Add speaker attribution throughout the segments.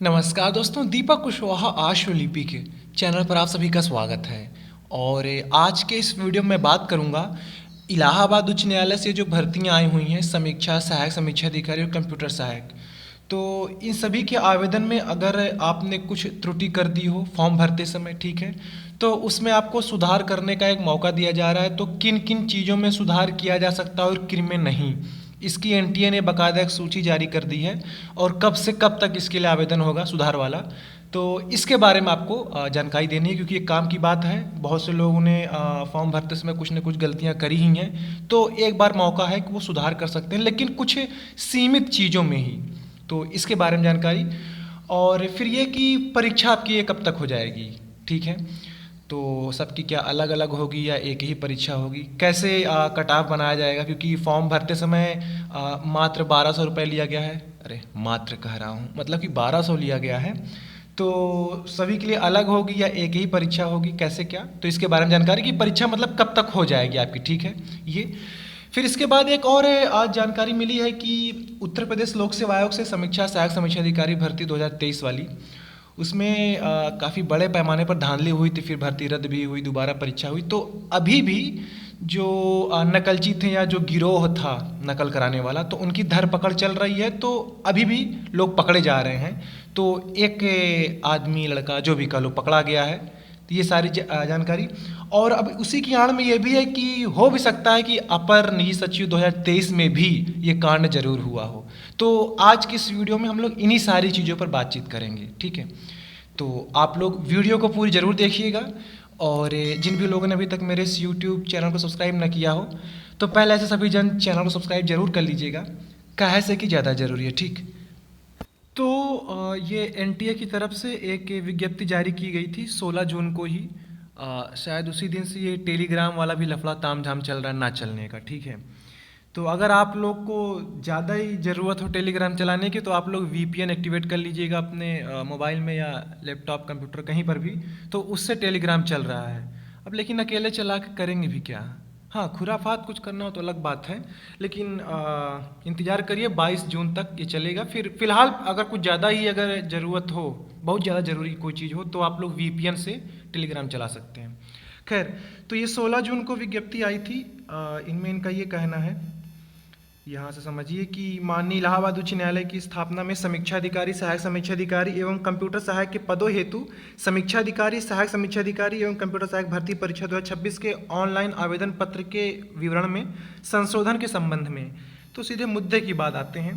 Speaker 1: नमस्कार दोस्तों, दीपक कुशवाहा आशुलिपि के चैनल पर आप सभी का स्वागत है। और आज के इस वीडियो में बात करूंगा इलाहाबाद उच्च न्यायालय से जो भर्तियां आई हुई हैं, समीक्षा सहायक समीक्षा अधिकारी और कंप्यूटर सहायक। तो इन सभी के आवेदन में अगर आपने कुछ त्रुटि कर दी हो फॉर्म भरते समय, ठीक है, तो उसमें आपको सुधार करने का एक मौका दिया जा रहा है। तो किन किन चीज़ों में सुधार किया जा सकता है और किन में नहीं, इसकी एनटीए ने बाकायदा एक सूची जारी कर दी है और कब से कब तक इसके लिए आवेदन होगा सुधार वाला। तो इसके बारे में आपको जानकारी देनी है, क्योंकि ये काम की बात है। बहुत से लोगों ने फॉर्म भरते समय कुछ न कुछ गलतियां करी ही हैं, तो एक बार मौका है कि वो सुधार कर सकते हैं, लेकिन कुछ सीमित चीज़ों में ही। तो इसके बारे में जानकारी, और फिर ये कि परीक्षा आपकी ये कब तक हो जाएगी, ठीक है, तो सबकी क्या अलग अलग होगी या एक ही परीक्षा होगी, कैसे कट ऑफ बनाया जाएगा, क्योंकि फॉर्म भरते समय मात्र 1200 रुपये लिया गया है। अरे मात्र कह रहा हूँ, मतलब कि 1200 लिया गया है। तो सभी के लिए अलग होगी या एक ही परीक्षा होगी, कैसे क्या, तो इसके बारे में जानकारी कि परीक्षा मतलब कब तक हो जाएगी आपकी, ठीक है ये। फिर इसके बाद एक और आज जानकारी मिली है कि उत्तर प्रदेश लोक सेवा आयोग से समीक्षा सहायक समीक्षा अधिकारी भर्ती 2023 वाली, उसमें काफ़ी बड़े पैमाने पर धांधली हुई थी, फिर भर्ती रद्द भी हुई, दोबारा परीक्षा हुई। तो अभी भी जो नकलची थे या जो गिरोह था नकल कराने वाला, तो उनकी धरपकड़ चल रही है। तो अभी भी लोग पकड़े जा रहे हैं। तो एक आदमी लड़का जो भी कह लो पकड़ा गया है। तो ये सारी जानकारी, और अब उसी की आड़ में ये भी है कि हो भी सकता है कि अपर निजी सचिव 2023 में भी ये कांड जरूर हुआ हो। तो आज की इस वीडियो में हम लोग इन्हीं सारी चीज़ों पर बातचीत करेंगे, ठीक है। तो आप लोग वीडियो को पूरी ज़रूर देखिएगा, और जिन भी लोगों ने अभी तक मेरे इस यूट्यूब चैनल को सब्सक्राइब न किया हो, तो पहले ऐसे सभी जन चैनल को सब्सक्राइब जरूर कर लीजिएगा, काहे से कि ज़्यादा ज़रूरी है, ठीक। तो ये एनटीए की तरफ से एक विज्ञप्ति जारी की गई थी 16 जून को ही। शायद उसी दिन से ये टेलीग्राम वाला भी लफड़ा तामझाम चल रहा है ना चलने का, ठीक है। तो अगर आप लोग को ज़्यादा ही ज़रूरत हो टेलीग्राम चलाने की, तो आप लोग वीपीएन एक्टिवेट कर लीजिएगा अपने मोबाइल में या लैपटॉप कंप्यूटर कहीं पर भी, तो उससे टेलीग्राम चल रहा है। अब लेकिन अकेले चला के करेंगे भी क्या। हाँ, खुराफात कुछ करना हो तो अलग बात है, लेकिन इंतज़ार करिए 22 जून तक ये चलेगा। फिर फिलहाल अगर कुछ ज़्यादा ही अगर ज़रूरत हो, बहुत ज़्यादा ज़रूरी कोई चीज़ हो, तो आप लोग वीपीएन से टेलीग्राम चला सकते हैं। खैर, तो ये 16 जून को विज्ञप्ति आई थी। इनमें इनका ये कहना है, यहाँ से समझिए कि माननीय इलाहाबाद उच्च न्यायालय की स्थापना में समीक्षा अधिकारी, सहायक समीक्षा अधिकारी एवं कंप्यूटर सहायक के पदों हेतु समीक्षा अधिकारी, सहायक समीक्षा अधिकारी एवं कंप्यूटर सहायक भर्ती परीक्षा 2026 के ऑनलाइन आवेदन पत्र के विवरण में संशोधन के संबंध में। तो सीधे मुद्दे की बात आते हैं।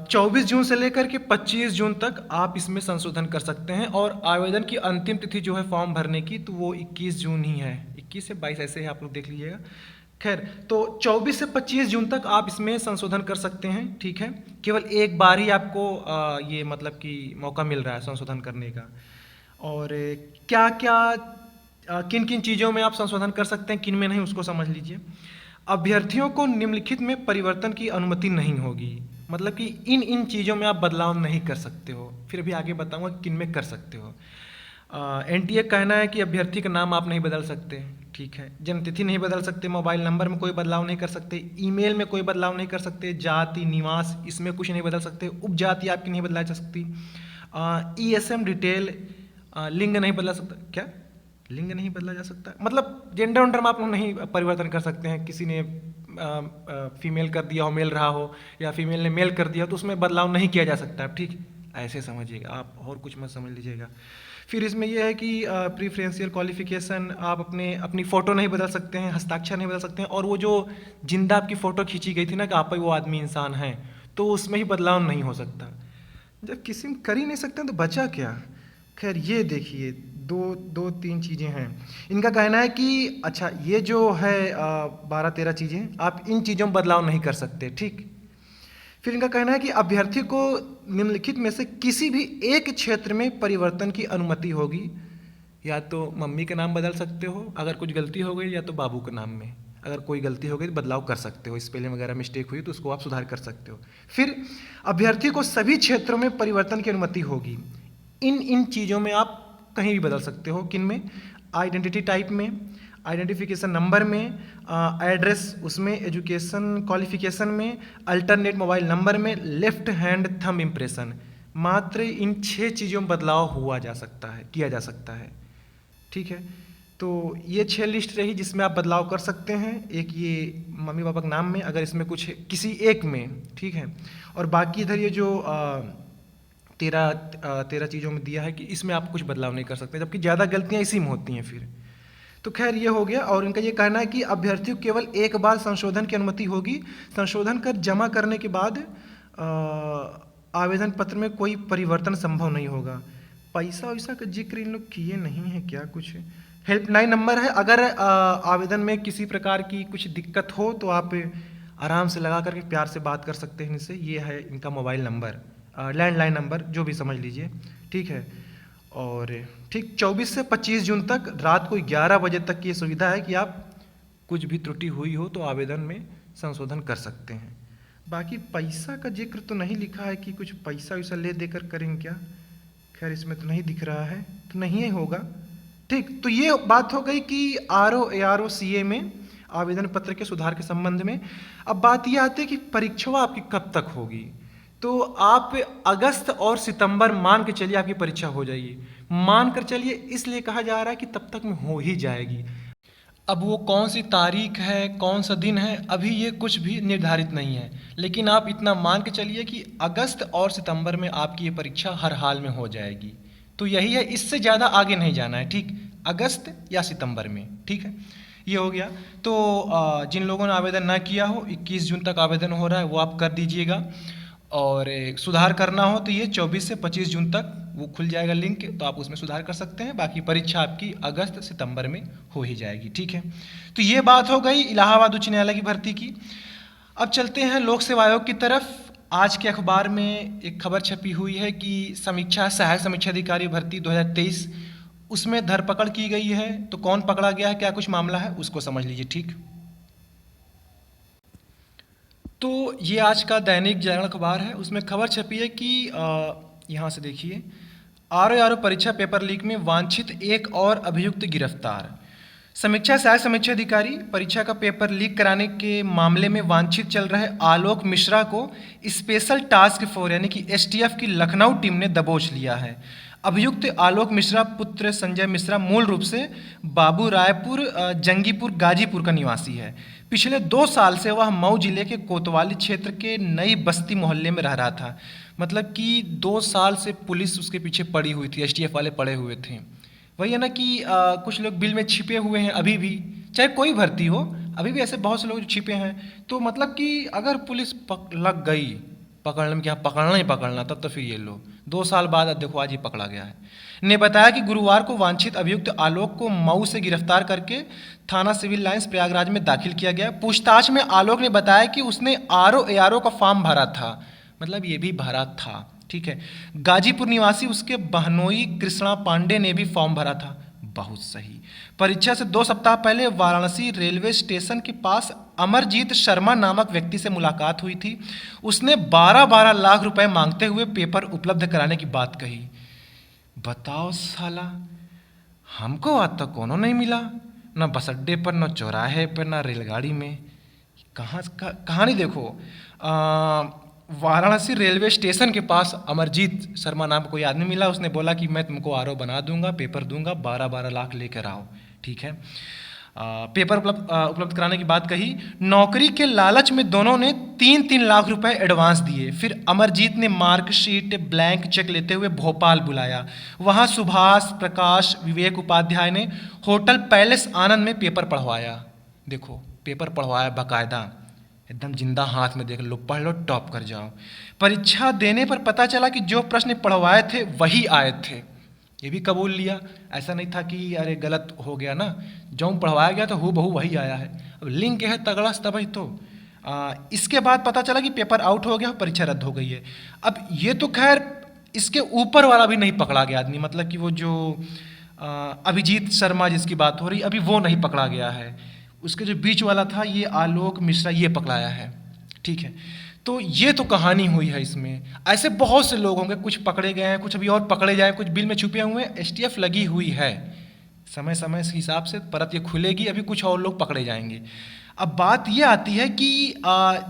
Speaker 1: 24 जून से लेकर के 25 जून तक आप इसमें संशोधन कर सकते हैं, और आवेदन की अंतिम तिथि जो है फॉर्म भरने की, तो वो 21 जून ही है। 21 से 22 ऐसे है, आप लोग देख लीजिएगा। खैर, तो 24 से 25 जून तक आप इसमें संशोधन कर सकते हैं, ठीक है। केवल एक बार ही आपको ये मतलब कि मौका मिल रहा है संशोधन करने का। और क्या क्या किन किन चीज़ों में आप संशोधन कर सकते हैं, किन में नहीं, उसको समझ लीजिए। अभ्यर्थियों को निम्नलिखित में परिवर्तन की अनुमति नहीं होगी, मतलब कि इन इन चीज़ों में आप बदलाव नहीं कर सकते हो। फिर भी आगे बताऊंगा किन में कर सकते हो। एनटीए कहना है कि अभ्यर्थी का नाम आप नहीं बदल सकते, ठीक है। जन्मतिथि नहीं बदल सकते, मोबाइल नंबर में कोई बदलाव नहीं कर सकते, ईमेल में कोई बदलाव नहीं कर सकते, जाति निवास इसमें कुछ नहीं बदल सकते, उपजाति आपकी नहीं बदलाई जा सकती, ईएसएम डिटेल, लिंग नहीं बदला सकता। क्या लिंग नहीं बदला जा सकता, मतलब जेंडर वेंडर में आप लोग नहीं परिवर्तन कर सकते हैं। किसी ने फीमेल कर दिया हो, मेल रहा हो, या फीमेल ने मेल कर दिया, तो उसमें बदलाव नहीं किया जा सकता, ठीक। ऐसे समझिएगा आप, और कुछ मत समझ लीजिएगा। फिर इसमें यह है कि प्रीफ्रेंशियल क्वालिफिकेशन, आप अपनी फ़ोटो नहीं बदल सकते हैं, हस्ताक्षर नहीं बदल सकते हैं, और वो जो जिंदा आपकी फ़ोटो खींची गई थी ना कि आप ही वो आदमी इंसान है, तो उसमें ही बदलाव नहीं हो सकता। जब किसी में कर ही नहीं सकते तो बचा क्या। खैर, ये देखिए दो तीन चीज़ें हैं। इनका कहना है कि अच्छा, ये जो है 12-13 चीज़ें, आप इन चीज़ों में बदलाव नहीं कर सकते, ठीक। फिर इनका कहना है कि अभ्यर्थी को निम्नलिखित में से किसी भी एक क्षेत्र में परिवर्तन की अनुमति होगी। या तो मम्मी का नाम बदल सकते हो अगर कुछ गलती हो गई, या तो बाबू के नाम में अगर कोई गलती हो गई तो बदलाव कर सकते हो, स्पेलिंग वगैरह मिस्टेक हुई तो उसको आप सुधार कर सकते हो। फिर अभ्यर्थी को सभी क्षेत्रों में परिवर्तन की अनुमति होगी। इन इन चीज़ों में आप कहीं भी बदल सकते हो। किन में? आइडेंटिटी टाइप में, आइडेंटिफिकेशन नंबर में, एड्रेस उसमें, एजुकेशन क्वालिफिकेशन में, अल्टरनेट मोबाइल नंबर में, लेफ्ट हैंड थंब इम्प्रेशन, मात्र इन 6 चीज़ों में बदलाव किया जा सकता है। ठीक है, तो ये 6 लिस्ट रही जिसमें आप बदलाव कर सकते हैं। एक ये मम्मी पापा के नाम में, अगर इसमें कुछ किसी एक में, ठीक है, और बाकी इधर ये जो 13 चीज़ों में दिया है कि इसमें आप कुछ बदलाव नहीं कर सकते, जबकि ज़्यादा गलतियाँ इसी में होती हैं फिर। तो खैर ये हो गया। और इनका ये कहना है कि अभ्यर्थियों को केवल एक बार संशोधन की अनुमति होगी। संशोधन कर जमा करने के बाद आवेदन पत्र में कोई परिवर्तन संभव नहीं होगा। पैसा वैसा का जिक्र इन लोग किए नहीं है क्या कुछ। हेल्पलाइन नंबर है, अगर आवेदन में किसी प्रकार की कुछ दिक्कत हो तो आप आराम से लगा करके प्यार से बात कर सकते हैं इनसे। ये है इनका मोबाइल नंबर, लैंडलाइन नंबर जो भी समझ लीजिए। ठीक है, और ठीक 24 से 25 जून तक रात को 11 बजे तक की सुविधा है कि आप कुछ भी त्रुटि हुई हो तो आवेदन में संशोधन कर सकते हैं। बाकी पैसा का जिक्र तो नहीं लिखा है कि कुछ पैसा वैसा ले देकर करेंगे क्या। खैर इसमें तो नहीं दिख रहा है, तो नहीं ही होगा। ठीक, तो ये बात हो गई कि RO/ARO/CA में आवेदन पत्र के सुधार के संबंध में। अब बात ये आती है कि परीक्षा आपकी कब तक होगी। तो आप अगस्त और सितंबर मान के चलिए आपकी परीक्षा हो जाएगी। मान कर चलिए इसलिए कहा जा रहा है कि तब तक में हो ही जाएगी। अब वो कौन सी तारीख है, कौन सा दिन है, अभी ये कुछ भी निर्धारित नहीं है, लेकिन आप इतना मान के चलिए कि अगस्त और सितंबर में आपकी ये परीक्षा हर हाल में हो जाएगी। तो यही है, इससे ज़्यादा आगे नहीं जाना है। ठीक, अगस्त या सितंबर में। ठीक है, ये हो गया। तो जिन लोगों ने आवेदन ना किया हो, 21 जून तक आवेदन हो रहा है, वो आप कर दीजिएगा। और सुधार करना हो तो ये 24 से 25 जून तक वो खुल जाएगा लिंक, तो आप उसमें सुधार कर सकते हैं। बाकी परीक्षा आपकी अगस्त सितंबर में हो ही जाएगी। ठीक है, तो ये बात हो गई इलाहाबाद उच्च न्यायालय की भर्ती की। अब चलते हैं लोक सेवा आयोग की तरफ। आज के अखबार में एक खबर छपी हुई है कि सहायक समीक्षा अधिकारी भर्ती 2023 उसमें धरपकड़ की गई है। तो कौन पकड़ा गया है, क्या कुछ मामला है, उसको समझ लीजिए। ठीक, तो ये आज का दैनिक जागरण अखबार है, उसमें खबर छपी है कि यहाँ से देखिए, RO परीक्षा पेपर लीक में वांछित एक और अभियुक्त गिरफ्तार। सहायक समीक्षा अधिकारी परीक्षा का पेपर लीक कराने के मामले में वांछित चल रहे आलोक मिश्रा को स्पेशल टास्क फोर्स यानी कि STF की लखनऊ टीम ने दबोच लिया है। अभियुक्त आलोक मिश्रा पुत्र संजय मिश्रा मूल रूप से बाबू रायपुर जंगीपुर गाजीपुर का निवासी है। पिछले 2 साल से वह मऊ जिले के कोतवाली क्षेत्र के नई बस्ती मोहल्ले में रह रहा था। मतलब कि 2 साल से पुलिस उसके पीछे पड़ी हुई थी, STF वाले पड़े हुए थे। वही है ना कि कुछ लोग बिल में छिपे हुए हैं अभी भी, चाहे कोई भर्ती हो, अभी भी ऐसे बहुत से लोग छिपे हैं। तो मतलब कि अगर पुलिस लग गई पकड़ने में, क्या पकड़ना ही पकड़ना, तब तो फिर ये लो 2 साल बाद देखो आज ही पकड़ा गया है। ने बताया कि गुरुवार को वांछित अभियुक्त आलोक को मऊ से गिरफ्तार करके थाना सिविल लाइंस प्रयागराज में दाखिल किया गया। पूछताछ में आलोक ने बताया कि उसने RO/ARO का फॉर्म भरा था, मतलब ये भी भरा था। ठीक है, गाजीपुर निवासी उसके बहनोई कृष्णा पांडे ने भी फॉर्म भरा था। बहुत सही। परीक्षा से 2 सप्ताह पहले वाराणसी रेलवे स्टेशन के पास अमरजीत शर्मा नामक व्यक्ति से मुलाकात हुई थी। उसने 12-12 लाख रुपए मांगते हुए पेपर उपलब्ध कराने की बात कही। बताओ साला, हमको आज तक कोनो नहीं मिला, न बस अड्डे पर, न चौराहे पर, न रेलगाड़ी में। कहानी देखो, वाराणसी रेलवे स्टेशन के पास अमरजीत शर्मा नाम का कोई आदमी मिला। उसने बोला कि मैं तुमको RO बना दूंगा, पेपर दूंगा, 12-12 लाख लेकर आओ। ठीक है, पेपर उपलब्ध कराने की बात कही। नौकरी के लालच में दोनों ने 3-3 लाख रुपए एडवांस दिए। फिर अमरजीत ने मार्कशीट ब्लैंक चेक लेते हुए भोपाल बुलाया। वहाँ सुभाष प्रकाश विवेक उपाध्याय ने होटल पैलेस आनंद में पेपर पढ़वाया। देखो, पेपर पढ़वाया बाकायदा, एकदम जिंदा हाथ में, देख लो, पढ़ लो, टॉप कर जाओ। परीक्षा देने पर पता चला कि जो प्रश्न पढ़वाए थे वही आए थे। ये भी कबूल लिया, ऐसा नहीं था कि अरे गलत हो गया ना, जो पढ़वाया गया था हूबहू वही आया है। अब लिंक है तगड़ा तभी तो। इसके बाद पता चला कि पेपर आउट हो गया, परीक्षा रद्द हो गई है। अब ये तो खैर इसके ऊपर वाला भी नहीं पकड़ा गया आदमी, मतलब कि वो जो अभिजीत शर्मा जिसकी बात हो रही, अभी वो नहीं पकड़ा गया है। उसके जो बीच वाला था, ये आलोक मिश्रा, ये पकड़ाया है। ठीक है, तो ये तो कहानी हुई है इसमें। ऐसे बहुत से लोग होंगे, कुछ पकड़े गए हैं, कुछ अभी और पकड़े जाए, कुछ बिल में छुपे हुए हैं। STF लगी हुई है, समय समय के हिसाब से परत ये खुलेगी, अभी कुछ और लोग पकड़े जाएंगे। अब बात ये आती है कि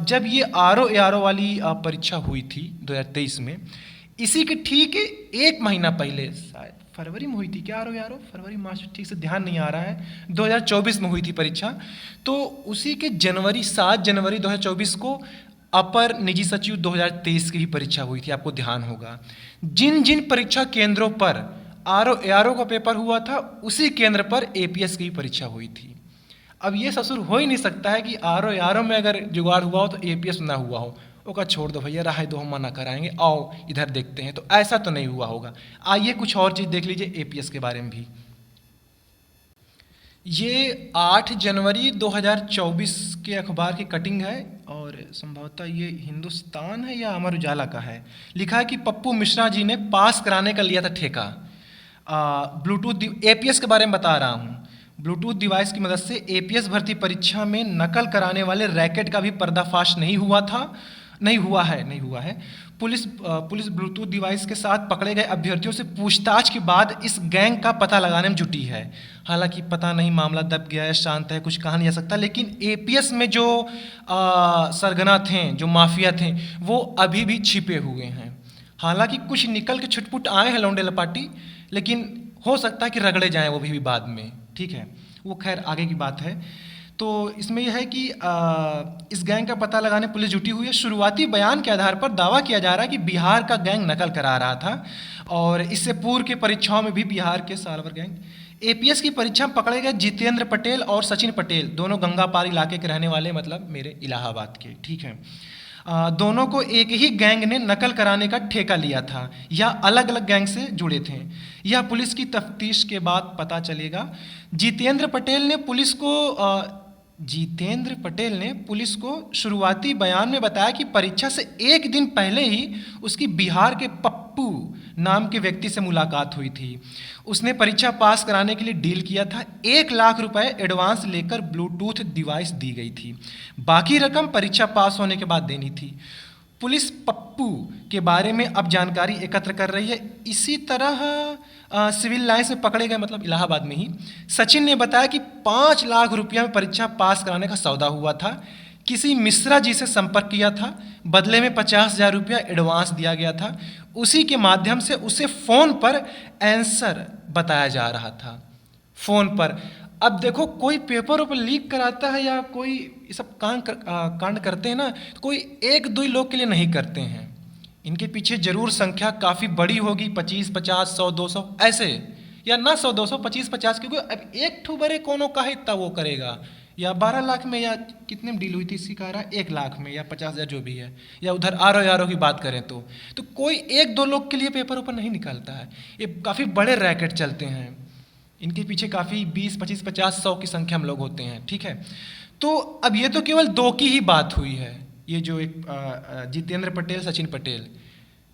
Speaker 1: जब ये आर ओ वाली परीक्षा हुई थी 2023 में, इसी के ठीक 1 महीना पहले, शायद फरवरी में हुई थी क्या, आर ओ फरवरी मार्च, ठीक से ध्यान नहीं आ रहा है, 2024 में हुई थी परीक्षा। तो उसी के 7 जनवरी 2024 को अपर निजी सचिव 2023 की भी परीक्षा हुई थी, आपको ध्यान होगा। जिन जिन परीक्षा केंद्रों पर आर ओ का पेपर हुआ था, उसी केंद्र पर एपीएस की भी परीक्षा हुई थी। अब ये ससुर हो ही नहीं सकता है कि आर ओ में अगर जुगाड़ हुआ हो तो एपीएस ना हुआ हो। ओका छोड़ दो भैया, रहा दो, हम मना कराएंगे, आओ इधर देखते हैं। तो ऐसा तो नहीं हुआ होगा। आइए कुछ और चीज़ देख लीजिए एपीएस के बारे में भी। ये 8 जनवरी 2024 के अखबार की कटिंग है और संभवतः ये हिंदुस्तान है या अमर उजाला का है। लिखा है कि पप्पू मिश्रा जी ने पास कराने का लिया था ठेका। ब्लूटूथ एपीएस के बारे में बता रहा हूँ। ब्लूटूथ डिवाइस की मदद से एपीएस भर्ती परीक्षा में नकल कराने वाले रैकेट का भी पर्दाफाश नहीं हुआ है। पुलिस ब्लूटूथ डिवाइस के साथ पकड़े गए अभ्यर्थियों से पूछताछ के बाद इस गैंग का पता लगाने में जुटी है। हालांकि पता नहीं मामला दब गया है, शांत है, कुछ कहा नहीं जा सकता, लेकिन एपीएस में जो सरगना थे, जो माफिया थे, वो अभी भी छिपे हुए हैं। हालांकि कुछ निकल के छुटपुट आए हैं लौंडे लपाटी, लेकिन हो सकता है कि रगड़े जाएं वो भी बाद में, ठीक है, वो खैर आगे की बात है। तो इसमें यह है कि इस गैंग का पता लगाने पुलिस जुटी हुई है। शुरुआती बयान के आधार पर दावा किया जा रहा है कि बिहार का गैंग नकल करा रहा था और इससे पूर्व के परीक्षाओं में भी बिहार के सालवर गैंग। एपीएस की परीक्षा में पकड़े गए जितेंद्र पटेल और सचिन पटेल, दोनों गंगापार इलाके के रहने वाले, मतलब मेरे इलाहाबाद के, ठीक है। दोनों को एक ही गैंग ने नकल कराने का ठेका लिया था या अलग अलग गैंग से जुड़े थे, यह पुलिस की तफ्तीश के बाद पता चलेगा। जितेंद्र पटेल ने पुलिस को शुरुआती बयान में बताया कि परीक्षा से एक दिन पहले ही उसकी बिहार के पप्पू नाम के व्यक्ति से मुलाकात हुई थी। उसने परीक्षा पास कराने के लिए डील किया था। 1 लाख रुपए एडवांस लेकर ब्लूटूथ डिवाइस दी गई थी, बाकी रकम परीक्षा पास होने के बाद देनी थी। पुलिस पप्पू के बारे में अब जानकारी एकत्र कर रही है। इसी तरह सिविल लाइन्स में पकड़े गए, मतलब इलाहाबाद में ही, सचिन ने बताया कि 5 लाख रुपया में परीक्षा पास कराने का सौदा हुआ था। किसी मिश्रा जी से संपर्क किया था, बदले में 50,000 रुपया एडवांस दिया गया था। उसी के माध्यम से उसे फ़ोन पर आंसर बताया जा रहा था, फ़ोन पर। अब देखो, कोई पेपर ऊपर लीक कराता है या कोई ये सब कांड करते हैं ना, तो कोई 1-2 लोग के लिए नहीं करते हैं। इनके पीछे जरूर संख्या काफ़ी बड़ी होगी, 25, 50, 100, 200 ऐसे, या ना 100, 200, 25, 50, क्योंकि अब एक ठू बड़े कोनो का इतना वो करेगा, या 12 लाख में, या कितने में डील हुई थी इसकी, कह रहा 1 लाख में या 50,000 जो भी है, या उधर आर ओ की बात करें तो कोई 1-2 लोग के लिए पेपर ऊपर नहीं निकालता है। ये काफ़ी बड़े रैकेट चलते हैं, इनके पीछे काफ़ी 20, 25, 50, 100 की संख्या में लोग होते हैं, ठीक है। तो अब ये तो केवल 2 की ही बात हुई है, ये जो एक जितेंद्र पटेल, सचिन पटेल,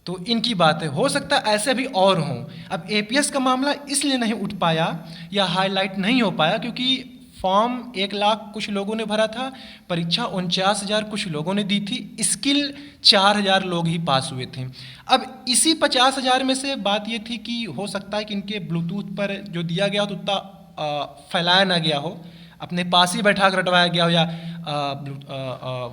Speaker 1: तो इनकी बात है। हो सकता है ऐसे भी और हों। अब एपीएस का मामला इसलिए नहीं उठ पाया या हाईलाइट नहीं हो पाया क्योंकि फॉर्म 1 लाख कुछ लोगों ने भरा था, परीक्षा 49,000 कुछ लोगों ने दी थी, स्किल 4,000 लोग ही पास हुए थे। अब इसी 50,000 में से बात ये थी कि हो सकता है कि इनके ब्लूटूथ पर जो दिया गया हो तो उतना फैलाया ना गया हो, अपने पास ही बैठा कर रटवाया गया हो, या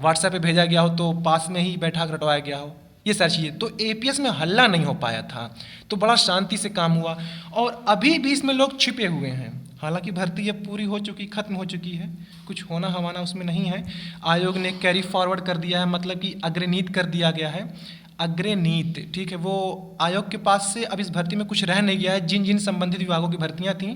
Speaker 1: व्हाट्सएप पे भेजा गया हो तो पास में ही बैठा कर रटवाया गया हो, ये सारी चीज़ें। तो एपीएस में हल्ला नहीं हो पाया था, तो बड़ा शांति से काम हुआ। और अभी भी इसमें लोग छिपे हुए हैं। हालांकि भर्ती ये पूरी हो चुकी, खत्म हो चुकी है, कुछ होना हवाना उसमें नहीं है। आयोग ने कैरी फॉरवर्ड कर दिया है, मतलब कि अग्रनीत कर दिया गया है, अग्रनीत, ठीक है। वो आयोग के पास से अब इस भर्ती में कुछ रह नहीं गया है। जिन जिन संबंधित विभागों की भर्तियां थीं,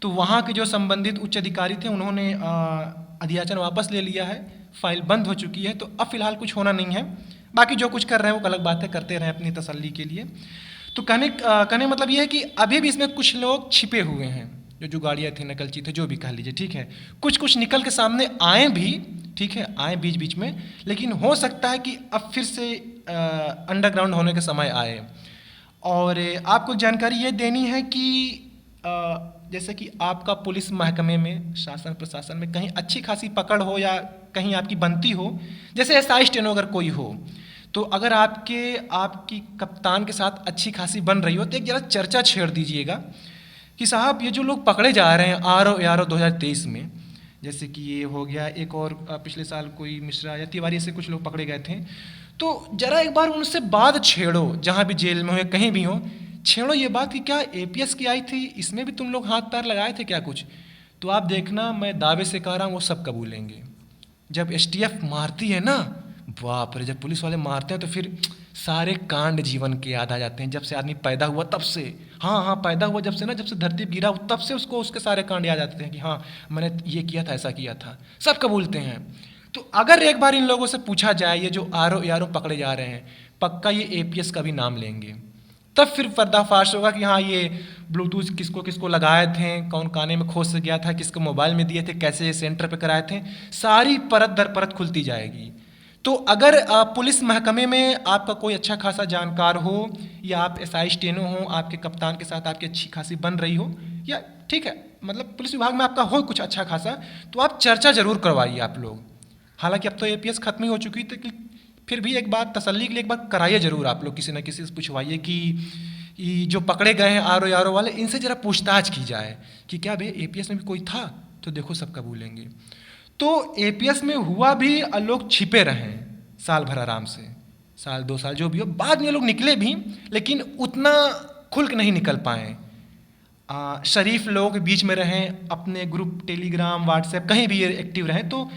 Speaker 1: तो वहाँ के जो संबंधित उच्च अधिकारी थे उन्होंने अध्याचन वापस ले लिया है, फाइल बंद हो चुकी है। तो अब फिलहाल कुछ होना नहीं है। बाकी जो कुछ कर रहे हैं वो अलग बात है, करते रहें अपनी तसल्ली के लिए। तो कहने मतलब ये है कि अभी भी इसमें कुछ लोग छिपे हुए हैं, जो जुगाड़िया थे, नकलची थे, जो भी कह लीजिए, ठीक है। कुछ निकल के सामने आए भी, ठीक है, आए बीच बीच में, लेकिन हो सकता है कि अब फिर से अंडरग्राउंड होने का समय आए। और आपको जानकारी ये देनी है कि जैसे कि आपका पुलिस महकमे में, शासन प्रशासन में कहीं अच्छी खासी पकड़ हो या कहीं आपकी बनती हो, जैसे एसआई स्टेनो अगर कोई हो, तो अगर आपकी कप्तान के साथ अच्छी खासी बन रही हो तो एक ज़रा चर्चा छेड़ दीजिएगा। कि साहब ये जो लोग पकड़े जा रहे हैं RO 2023 में, जैसे कि ये हो गया एक और पिछले साल कोई मिश्रा या तिवारी ऐसे कुछ लोग पकड़े गए थे, तो जरा एक बार उनसे बात छेड़ो, जहाँ भी जेल में हो या कहीं भी हो, छेड़ो ये बात कि क्या APS की आई थी, इसमें भी तुम लोग हाथ पैर लगाए थे क्या कुछ? तो आप देखना, मैं दावे से कह रहा हूँ वो सब कबूलेंगे। जब STF मारती है ना, बाप रे, जब पुलिस वाले मारते हैं तो फिर सारे कांड जीवन के याद आ जाते हैं, जब से आदमी पैदा हुआ तब से। हाँ हाँ, पैदा हुआ जब से ना, जब से धरती पर गिरा तब से उसको उसके सारे कांड याद आते हैं कि हाँ मैंने ये किया था, ऐसा किया था, सब कबूलते हैं। तो अगर एक बार इन लोगों से पूछा जाए, ये जो RO पकड़े जा रहे हैं, पक्का ये APS का भी नाम लेंगे, तब फिर पर्दाफाश होगा कि हाँ ये ब्लूटूथ किसको किसको लगाए थे, कौन काने में खोस से गया था, किसको मोबाइल में दिए थे, कैसे ये सेंटर पे कराए थे, सारी परत दर परत खुलती जाएगी। तो अगर पुलिस महकमे में आपका कोई अच्छा खासा जानकार हो, या आप SI स्टेनो हो, आपके कप्तान के साथ आपकी अच्छी खासी बन रही हो, या ठीक है मतलब पुलिस विभाग में आपका हो कुछ अच्छा खासा, तो आप चर्चा जरूर करवाइए आप लोग। हालांकि अब तो APS खत्म ही हो चुकी थी, फिर भी एक बार तसल्ली के लिए एक बार कराइए जरूर आप लोग, किसी न किसी से पूछवाइए कि ये जो पकड़े गए हैं RO वाले, इनसे ज़रा पूछताछ की जाए कि क्या भाई APS में भी कोई था, तो देखो सब कबूलेंगे। तो APS में हुआ भी, लोग छिपे रहें साल भर आराम से, साल 2 साल जो भी हो, बाद में ये लोग निकले भी, लेकिन उतना खुल के नहीं निकल पाए। शरीफ लोगों के बीच में रहें, अपने ग्रुप टेलीग्राम व्हाट्सएप कहीं भी ये एक्टिव रहें, तो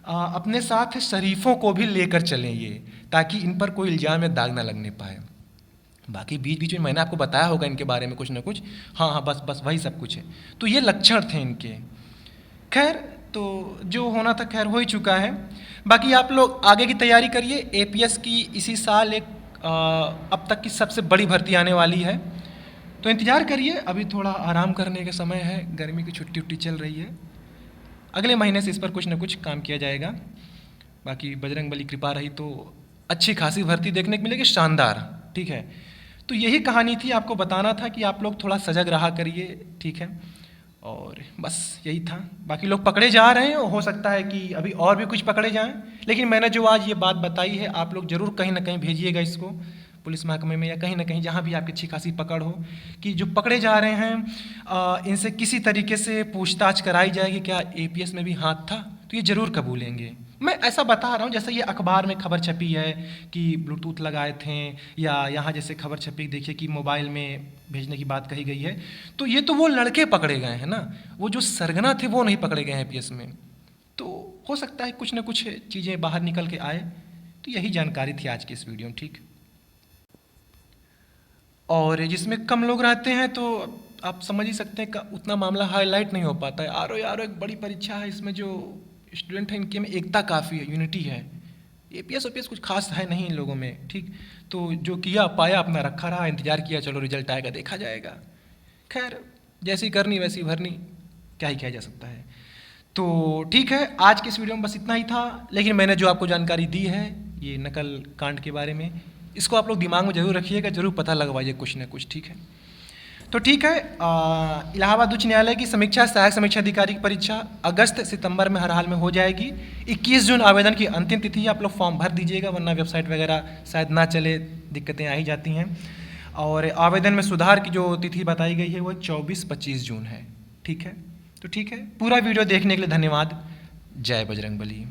Speaker 1: अपने साथ शरीफों को भी लेकर चलें ये, ताकि इन पर कोई इल्ज़ाम या दाग ना लगने पाए। बाकी बीच बीच में मैंने आपको बताया होगा इनके बारे में कुछ ना कुछ, हाँ हाँ बस वही सब कुछ है। तो ये लक्षण थे इनके। खैर, तो जो होना था खैर हो ही चुका है। बाकी आप लोग आगे की तैयारी करिए। APS की इसी साल एक अब तक की सबसे बड़ी भर्ती आने वाली है, तो इंतज़ार करिए। अभी थोड़ा आराम करने का समय है, गर्मी की छुट्टी उट्टी चल रही है, अगले महीने से इस पर कुछ ना कुछ काम किया जाएगा। बाकी बजरंग बली कृपा रही तो अच्छी खासी भर्ती देखने को मिलेगी, शानदार। ठीक है, तो यही कहानी थी, आपको बताना था कि आप लोग थोड़ा सजग रहा करिए, ठीक है, और बस यही था। बाकी लोग पकड़े जा रहे हैं, हो सकता है कि अभी और भी कुछ पकड़े जाएं, लेकिन मैंने जो आज ये बात बताई है, आप लोग ज़रूर कहीं ना कहीं भेजिएगा इसको पुलिस महकमे में, या कहीं ना कहीं जहाँ भी आपकी अच्छी खासी पकड़ हो, कि जो पकड़े जा रहे हैं इनसे किसी तरीके से पूछताछ कराई जाएगी, क्या APS में भी हाथ था, तो ये ज़रूर कबूलेंगे। मैं ऐसा बता रहा हूँ, जैसे ये अखबार में खबर छपी है कि ब्लूटूथ लगाए थे, या यहाँ जैसे खबर छपी देखिए कि मोबाइल में भेजने की बात कही गई है, तो ये तो वो लड़के पकड़े गए हैं ना, वो जो सरगना थे वो नहीं पकड़े गए हैं APS में। तो हो सकता है कुछ ना कुछ चीज़ें बाहर निकल के आए। तो यही जानकारी थी आज की इस वीडियो में, ठीक। और जिसमें कम लोग रहते हैं तो आप समझ ही सकते हैं उतना मामला हाईलाइट नहीं हो पाता है। RO एक बड़ी परीक्षा है, इसमें जो स्टूडेंट हैं इनके में एकता काफ़ी है, यूनिटी है। APS OPS कुछ खास है नहीं इन लोगों में, ठीक। तो जो किया पाया अपना रखा रहा, इंतजार किया, चलो रिजल्ट आएगा देखा जाएगा। खैर, जैसी करनी वैसी भरनी, क्या ही किया जा सकता है। तो ठीक है, आज की इस वीडियो में बस इतना ही था, लेकिन मैंने जो आपको जानकारी दी है ये नकल कांड के बारे में, इसको आप लोग दिमाग में जरूर रखिएगा, जरूर पता लगवाइए कुछ ना कुछ, ठीक है। तो ठीक है, इलाहाबाद उच्च न्यायालय की समीक्षा सहायक समीक्षा अधिकारी की परीक्षा अगस्त सितंबर में हर हाल में हो जाएगी। 21 जून आवेदन की अंतिम तिथि है, आप लोग फॉर्म भर दीजिएगा, वरना वेबसाइट वगैरह शायद ना चले, दिक्कतें आ ही जाती हैं। और आवेदन में सुधार की जो तिथि बताई गई है वो 24-25 जून है, ठीक है। तो ठीक है, पूरा वीडियो देखने के लिए धन्यवाद। जय बजरंग बली।